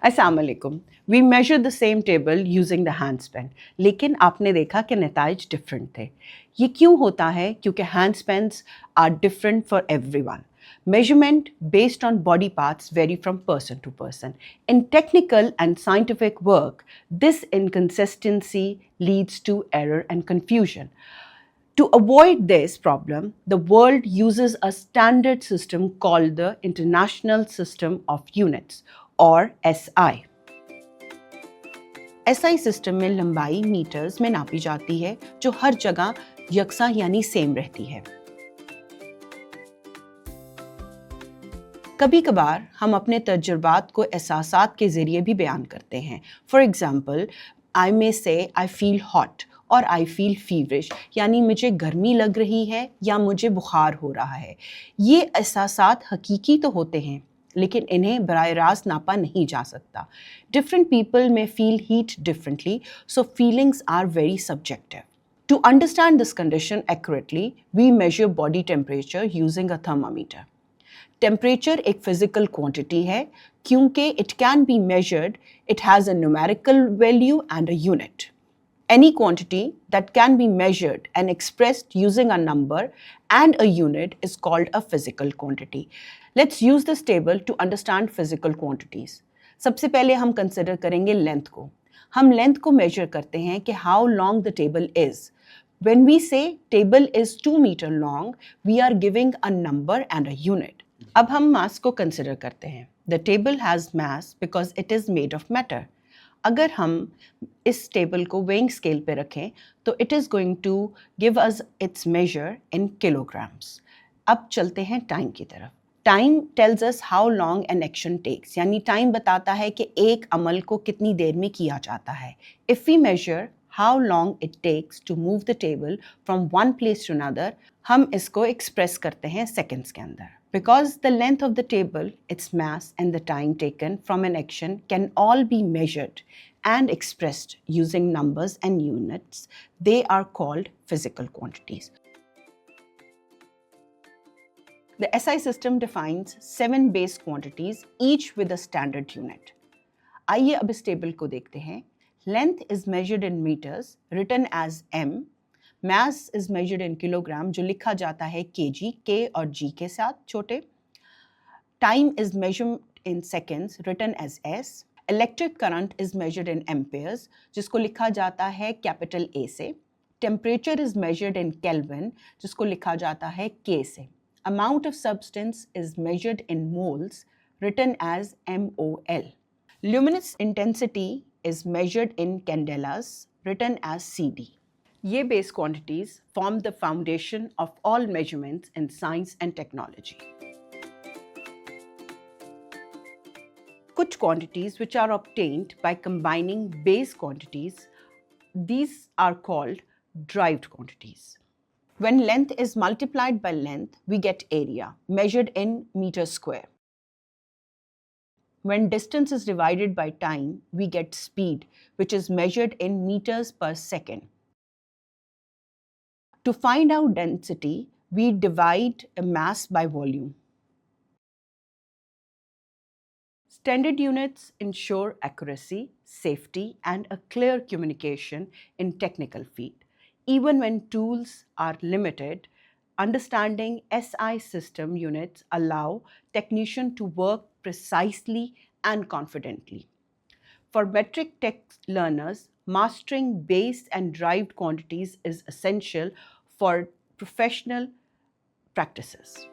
अस्सलाम वालेकुम। We measure the same table using the handspan, लेकिन आपने देखा कि नताइज डिफरेंट थे। ये क्यों होता है? क्योंकि handspans are different for everyone. Measurement based on body parts vary from person to person. In technical and scientific work, this inconsistency leads to error and confusion. To avoid this problem, the world uses a standard system called the International System of Units or SI. SI system में लंबाई metres में नापी जाती है जो हर जगह यकसा यानी same रहती है। कभी कभार हम अपने तजुर्बात को एहसासात के ज़रिए भी बयान करते हैं। फॉर एग्ज़ाम्पल, आई मे से आई फील हॉट और आई फील फीवरिश, यानी मुझे गर्मी लग रही है या मुझे बुखार हो रहा है। ये एहसासात हकीकी तो होते हैं, लेकिन इन्हें बराह रास्त नापा नहीं जा सकता। डिफरेंट पीपल में feel heat differently, so feelings are very subjective. To understand this condition accurately, we measure body temperature using a thermometer. Temperature एक physical quantity है क्योंकि it can be measured, it has a numerical value and a unit. Any quantity that can be measured and expressed using a number and a unit is called a physical quantity. Let's use this table to understand physical quantities. सबसे पहले हम consider करेंगे length को. हम length को measure करते हैं कि how long the table is. When we say table is 2 meter long, we are giving a number and a unit. अब हम mass को consider करते हैं. The table has mass because it is made of matter. अगर हम इस table को weighing scale पे रखें तो it is going to give us its measure in kilograms. अब चलते हैं टाइम की तरफ. Time tells us how long an action takes, यानी टाइम बताता है कि एक अमल को कितनी देर में किया जाता है. If we measure how long it takes to move the table from one place to another, हम इसको express करते हैं seconds के अंदर. Because the length of the table, its mass and the time taken from an action can all be measured and expressed using numbers and units, they are called physical quantities. The SI system defines 7 base quantities, each with a standard unit. आइए अब इस table को देखते हैं. Length is measured in meters, written as m. Mass is measured in kilogram, जो लिखा जाता है kg, k और g के साथ छोटे. Time is measured in seconds, written as s. Electric current is measured in amperes, जिसको लिखा जाता है capital A से. Temperature is measured in Kelvin, जिसको लिखा जाता है K से. Amount of substance is measured in moles, written as MOL. Luminous intensity is measured in candelas, written as CD. ये base quantities form the foundation of all measurements in science and technology. कुछ quantities which are obtained by combining base quantities, these are called derived quantities. When length is multiplied by length, we get area, measured in meters square. When distance is divided by time, we get speed, which is measured in meters per second. To find out density, we divide a mass by volume. Standard units ensure accuracy, safety, and a clear communication in technical field. Even when tools are limited, understanding SI system units allow technicians to work precisely and confidently. For metric tech learners, mastering base and derived quantities is essential for professional practices.